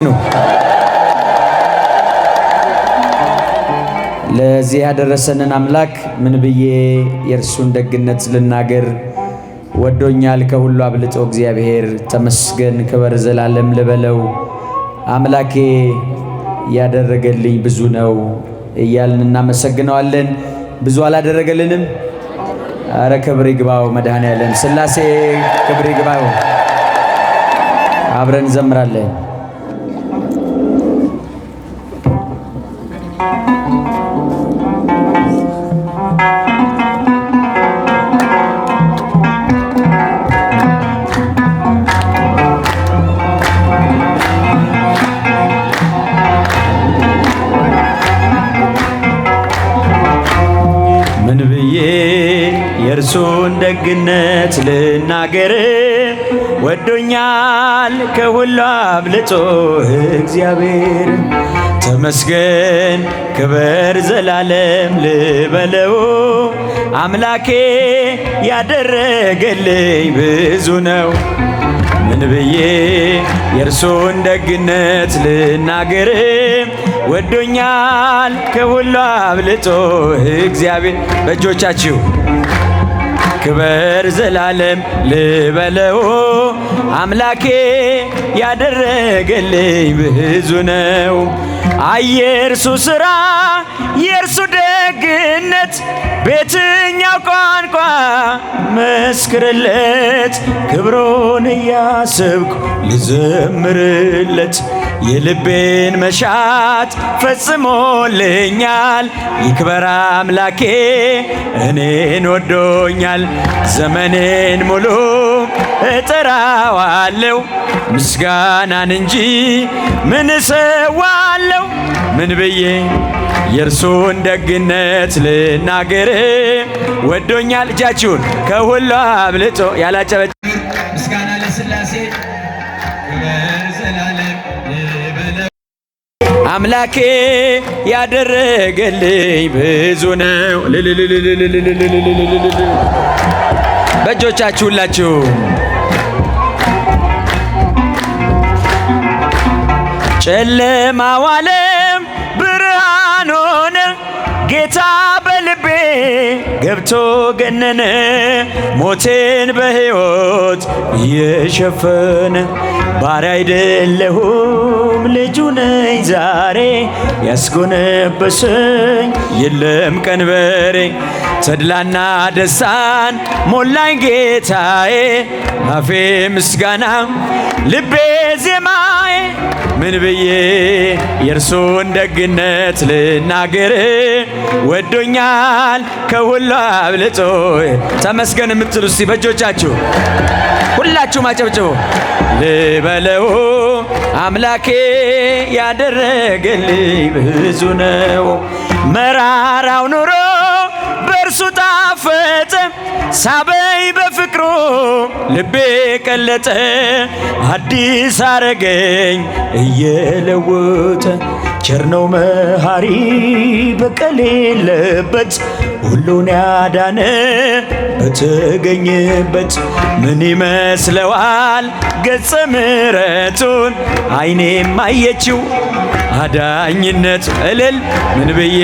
ነው ለዚህ ያደረሰንን አምላክ ምን ብዬ የእርሱን ደግነት ልናገር? ወዶኛል ከሁሉ አብልጦ እግዚአብሔር ተመስገን ክብር ዘላለም ልበለው። አምላኬ ያደረገልኝ ብዙ ነው እያልን እናመሰግነዋለን። ብዙ አላደረገልንም? አረ ክብር ይግባው መድኃኔዓለም ሥላሴ ክብር ይግባው። አብረን እንዘምራለን። ምን ብዬ የእርሱን ደግነት ልናገር? ወዶኛል ከሁሉ አብልጦ እግዚአብሔር ተመስገን ክብር ዘላለም ልበለው። አምላኬ ያደረገልኝ ብዙ ነው። ምን ብዬ የእርሱን ደግነት ልናገር? ወዶኛል ከሁሉ አብልጦ እግዚአብሔር በእጆቻችሁ ክብር ዘላለም ልበለው። አምላኬ ያደረገልኝ ብዙ ነው። የእርሱ ሥራ የእርሱ ደግነት በየትኛው ቋንቋ መስክርለት? ክብሩን እያሰብኩ ልዘምርለት። የልቤን መሻት ፈጽሞልኛል። ይክበር አምላኬ እኔን ወዶኛል። ዘመኔን ሙሉ እጠራዋለሁ ምስጋናን እንጂ ምን እሰዋለሁ? ምን ብዬ የእርሱን ደግነት ልናገር? ወዶኛል እጃችሁን ከሁሉ አብልጦ ያላጨበጭ ምስጋና ለሥላሴ ክብር ዘላለም ልበለው። አምላኬ ያደረገልኝ ብዙ ነው። በእጆቻችሁ ሁላችሁ ጨለማው ዓለም ብርሃን ሆነ። ጌታ በልቤ ገብቶ ገነነ። ሞቴን በሕይወት የሸፈነ ባሪያ አይደለሁም ልጁ ነኝ ዛሬ። ያስጎነበሰኝ የለም ቀንበሬ። ተድላና ደስታን ሞላኝ ጌታዬ። አፌ ምስጋና ልቤ ዜማዬ። ምን ብዬ የእርሱን ደግነት ልናገር? ወዶኛል ከሁሉ አብልጦ ተመስገን የምትሉ እስቲ በእጆቻችሁ ሁላችሁ ማጨብጭቡ ልበለው። አምላኬ ያደረገልኝ ብዙ ነው። መራራው ኑሮ በእርሱ ጣፈጠ። ሳበኝ በፍቅሩ ልቤ ቀለጠ። አዲስ አረገኝ እየለወጠ። ቸር ነው መሐሪ በቀል የለበት። ሁሉን ያዳነ በተገኘበት። ምን ይመስለዋል ገጸ ምሕረቱን? ዓይኔም አየችው አዳኝነት እልል። ምን ብዬ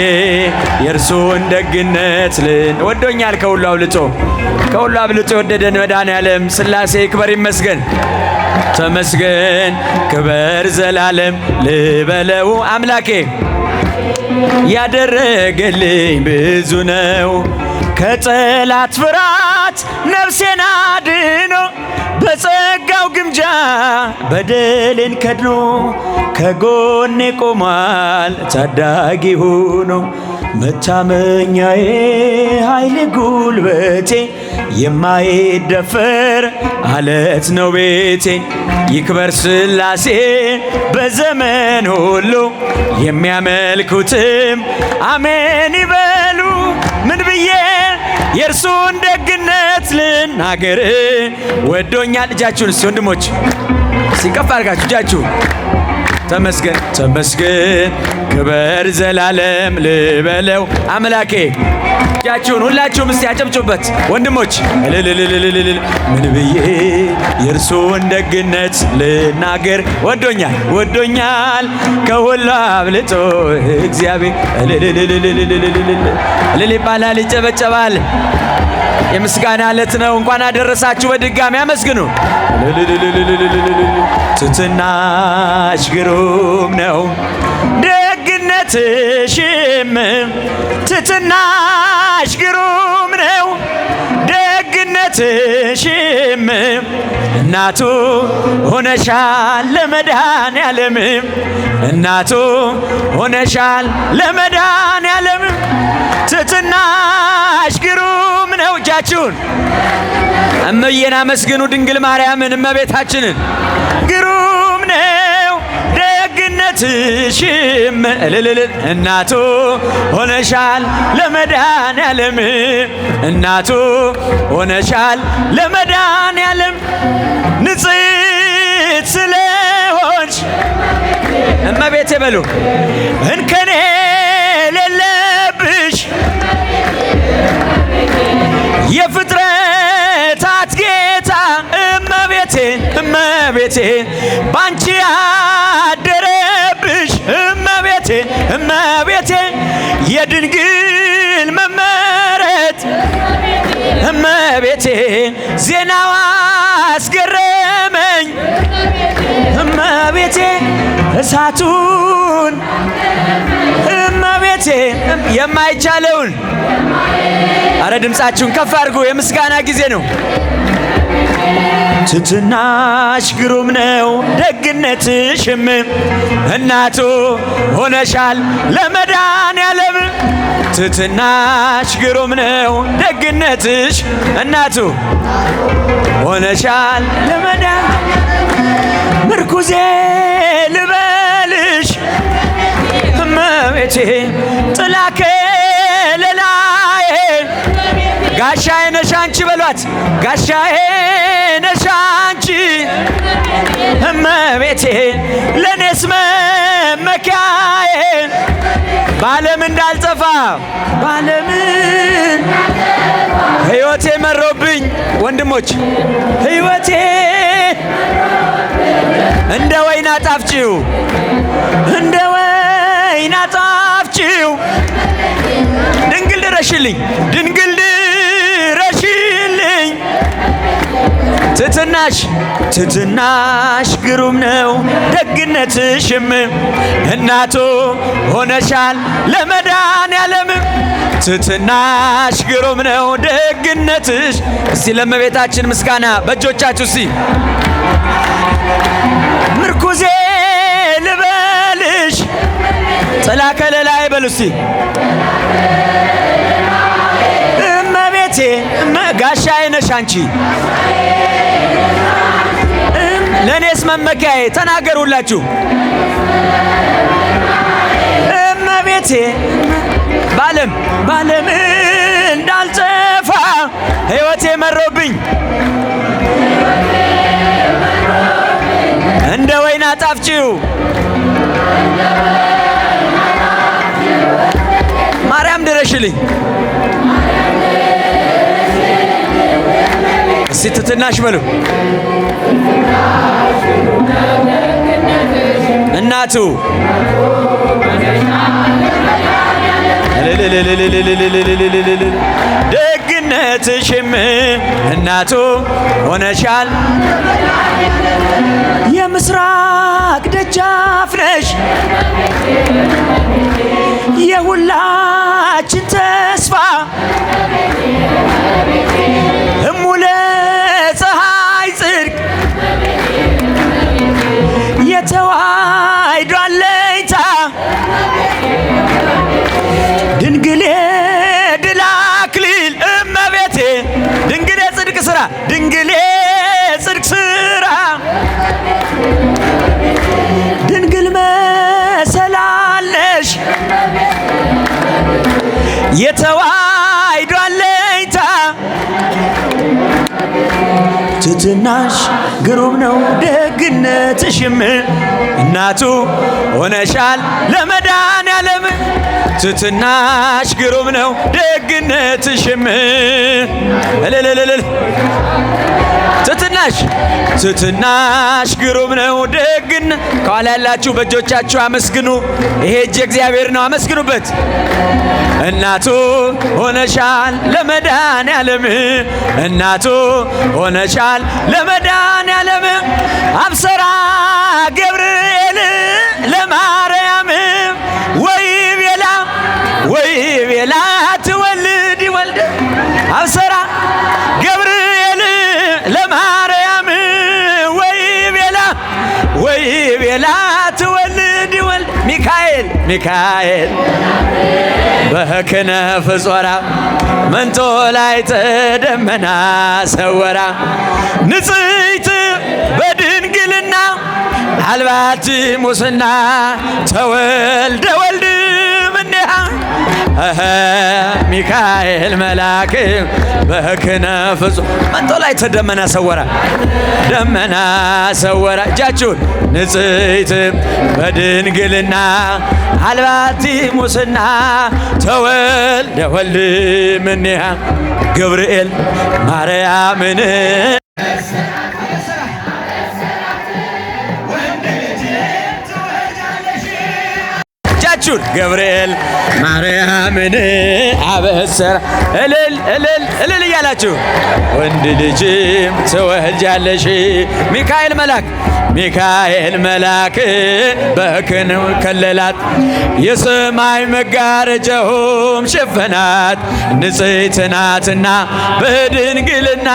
የእርሱን ደግነት ወዶኛል ከሁሉ አብልጦ የወደደን መድኃኔዓለም ሥላሴ ክብር ይመስገን። ተመስገን ክብር ዘላለም ልበለው። አምላኬ ያደረገልኝ ብዙ ነው። ከጠላት ፍርሃት ነፍሴን አድኖ በጸጋው ግምጃ በደሌን ከድኖ ከጎኔ ቆሟል ታዳጊ ሆኖ። መታመኛዬ ኃይሌ ጉልበቴ የማይደፈር አለት ነው ቤቴ። ይክበር ሥላሴ በዘመን ሁሉ የሚያመልኩትም አሜን ይበሉ። ምን ብዬ የእርሱን ደግነት ልናገር? ወዶኛል እጃችሁን እስቲ ወንድሞች ሲከፍ አድርጋችሁ እጃችሁ ተመስገን ተመስገን ክብር ዘላለም ልበለው። አምላኬ እጃችሁን ሁላችሁም እስቲ አጨብጩበት ወንድሞች። ምን ብዬ የእርሱን ደግነት ልናገር? ወዶኛል ከሁሉ አብልጦ እግዚአብሔር። እልል ይባላል፣ ይጨበጨባል። የምስጋና ዕለት ነው። እንኳን አደረሳችሁ። በድጋሚ አመስግኑ። ትሕትናሽ ግሩም ነው ደግነትሽም፣ ትሕትናሽ ግሩም ነው ደግነትሽም፣ እናቱ ሆነሻል ለመድኃኔዓለም፣ እናቱ ሆነሻል ለመድኃኔዓለም። ትሕትናሽ ግሩም ነው። እጃችሁን እመዬን አመስግኑ። ድንግል ማርያምን እመቤታችንን ግሩም ነው ደግነትሽም፣ እናቱ ሆነሻል ለመድኃኔዓለም፣ እናቱ ሆነሻል ለመድኃኔዓለም። ንጽሕት ስለሆንሽ እመቤቴ በሉ እንከኔ ሌለብሽ የፍጥረታት ጌታ እመቤቴ እመቤቴ ባንቺ ያደረብሽ እመቤቴ እመቤቴ የድንግል መመረት እመቤቴ ዜናዋ አስገረመኝ እመቤቴ እሳቱን እመቤቴ የማይቻለውን አረ ድምፃችሁን ከፍ አድርጉ። የምስጋና ጊዜ ነው። ትሕትናሽ ግሩም ነው ደግነትሽም፣ እናቱ ሆነሻል ለመድኃኔዓለም። ትሕትናሽ ግሩም ነው ደግነትሽ፣ እናቱ ሆነሻል ለመድኃኔዓለም። ምርኩዜ ልበልሽ እመቤቴ ጥላ ከለላዬ፣ ጋሻዬ ነሽ አንቺ በሏት፣ ጋሻዬ ነሽ አንቺ እመቤቴ ለኔስ መመኪያዬ፣ በዓለም እንዳልጠፋ በዓለምን ሕይወቴ መሮብኝ ወንድሞች፣ ሕይወቴ እንደ ወይን አጣፍጪው እንደ ወይን አጣፍጪው። ድንግል ድረሽልኝ ድንግል ድረሽልኝ። ትሕትናሽ ግሩም ነው ደግነትሽም፣ እናቱ ሆነሻል ለመድኃኔዓለም። ትሕትናሽ ግሩም ነው ደግነትሽ። እስቲ ለእመቤታችን ምስጋና በእጆቻችሁ እስቲ ምርኩዜ ልበልሽ ጥላ ከለላዬ በሉ እስቲ እመቤቴ ጋሻዬ ነሽ አንቺ ለኔስ መመኪያዬ። ተናገሩላችሁ እመቤቴ በዓለም እንዳልጠፋ ሕይወቴ መሮብኝ እንደ ወይን አጣፍጪው። ማርያም ድረሽልኝ። እስቲ ትሕትናሽ በሉ እናቱ ደግነትሽም እናቱ ሆነሻል። የምስራቅ ደጃፍ ነሽ የሁላችን ተስፋ እሙለ ፀሐይ ጽድቅ የተዋሕዶ አለኝታ ድንግል የድል አክሊል እመቤቴ ድንግል የጽድቅ ሥራ ድንግል የጽድቅ ሥራ ድንግል መሰላል ነሽ የተዋሕዶ አለኝታ። ትሕትናሽ ግሩም ነው ደግነትሽም እናቱ ሆነሻል ለመድኃኔዓለም። ዓለም ትሕትናሽ ግሩም ነው ደግነትሽም እልልልል ትሕትናሽ ግሩም ነው ደግነት ከኋላ ያላችሁ በእጆቻችሁ አመስግኑ። ይሄ እጅ እግዚአብሔር ነው፣ አመስግኑበት። እናቱ ሆነሻል ለመድኃኔዓለም እናቱ ሆነሻል ለመድኃኔዓለም አብሰራ ገብርኤል ለማርያም ወይቤላ ትወልድ ወልደ አብሰራ ገብርኤል ለማርያም ወይቤላ ትወልድ ወልደ ሚካኤል በክነፍ ጾራ መንጦ ላይ ተደመና ሰወራ ንጽሕት በድንግልና አልባቲ ሙስና ተወልደ ወልድ ምንሃ ሚካኤል መልአክ በክነፍ መንጦ ላይ ተደመና ሰወራ እጃችሁን ንጽሕት በድንግልና አልባቲ ሙስና ተወልደ ወልድ ምንሃ ገብርኤል ማርያምን ገብርኤል ማርያምን አበሰራ እልል እያላችሁ ወንድ ልጅም ትወልጃለሽ ሚካኤል መልአክ በክንፍ ከለላት የሰማይ መጋረጃውም ሸፈናት ንጽሕት ናትና በድንግልና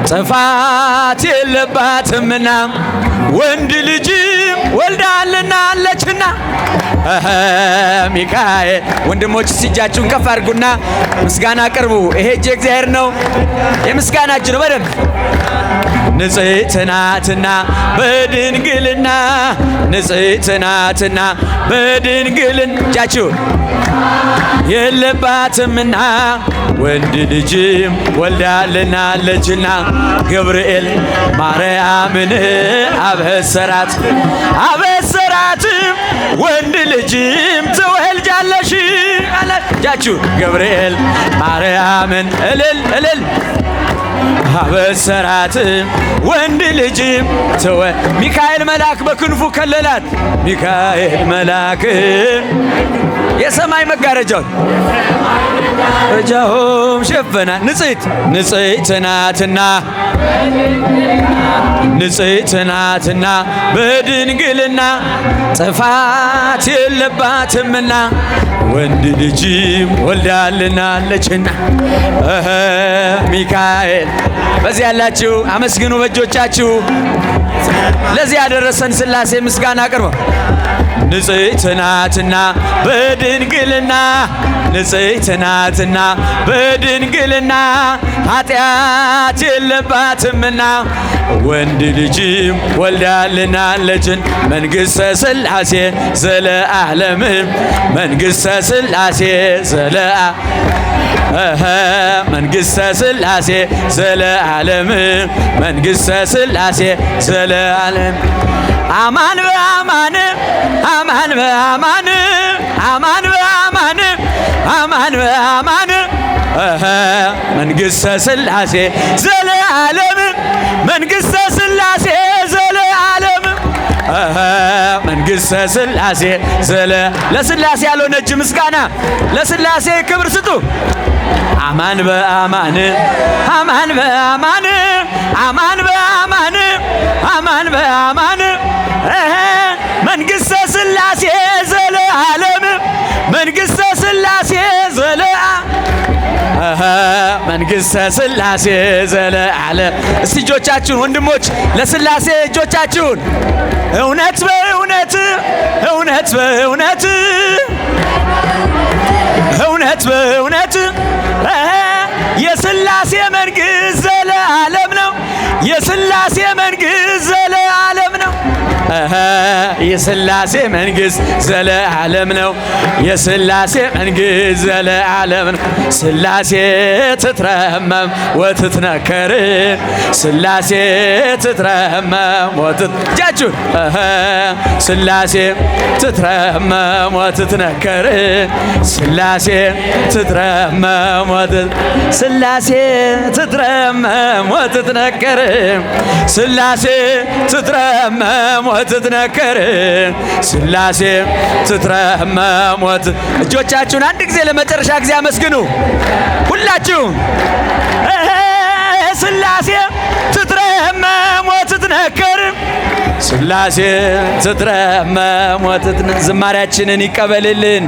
ጥፋት የለባትምና ወንድ ልጅም ወልዳልናለችና ሚካኤል ወንድሞች እጃችሁን ከፍ አድርጉና ምስጋና ቅርቡ። ይሄ እጅ እግዚአብሔር ነው፣ የምስጋና እጅ ነው። በደንብ ንጽሕት ናትና በድንግልና እጃችሁን የለባትምና ወንድ ልጅም ወልዳልናለችና ገብርኤል ማርያምን አበሰራት ወንድ ልጅም ትወልጃለሽ አለ። እጃችሁን ገብርኤል ማርያምን እልል አበሰራት ወንድ ልጅም ሚካኤል መልአክ በክንፉ ከለላት። ሚካኤል መልአክ የሰማይ መጋረጃውም ሸፈናት ንጽሕት ናትና በድንግልና ጥፋት የለባትምና ወንድ ልጅም ወልዳልናለችና ሚካኤል በዚህ ያላችሁ አመስግኑ በእጆቻችሁ። ለዚህ ያደረሰን ሥላሴ ምስጋና አቅርቡ። ንጽሕት ናትና በድንግልና ኃጢአት የለባትምና ወንድ ልጅም ወልዳልናለችን መንግሥተ ሥላሴ ዘለዓለም መንግሥተ ሥላሴ ዘለዓለም አማን በአማን መንግሥተ ሥላሴ ዘለዓለም መንግሥተ ሥላሴ ለሥላሴ ያልሆነ እጅ ምስጋና ለሥላሴ ክብር ስጡ። አማን በአማን መንግሥተ ሥላሴ ዘለዓለም መንግሥተ ሥላሴ ዘለዓለም። እስቲ እጆቻችሁን ወንድሞች ለሥላሴ እጆቻችሁን እውነት በእውነት የሥላሴ መንግሥት ዘለዓለም ነው። የሥላሴ መንግሥት ዘለዓለም ነው። የሥላሴ መንግሥት ዘለዓለም ነው። ሥላሴ ትትረመም ወትትነከር ሥላሴ ትትረመም እጃችሁን ሥላሴ ትትረመም ወትትነከር ሥላሴ ትትረመም ሥላሴ ትትረመም ወትትነከር ሥላሴ ትትረመም ወትትነከር ሥላሴ ትትረመም እጆቻችሁን አንድ ጊዜ ለመጨረሻ ጊዜ አመስግኑ ሁላችሁ። ሥላሴ ትትረመም ወትትነከር ሥላሴ ትትረመም ዝማሬያችንን ይቀበልልን።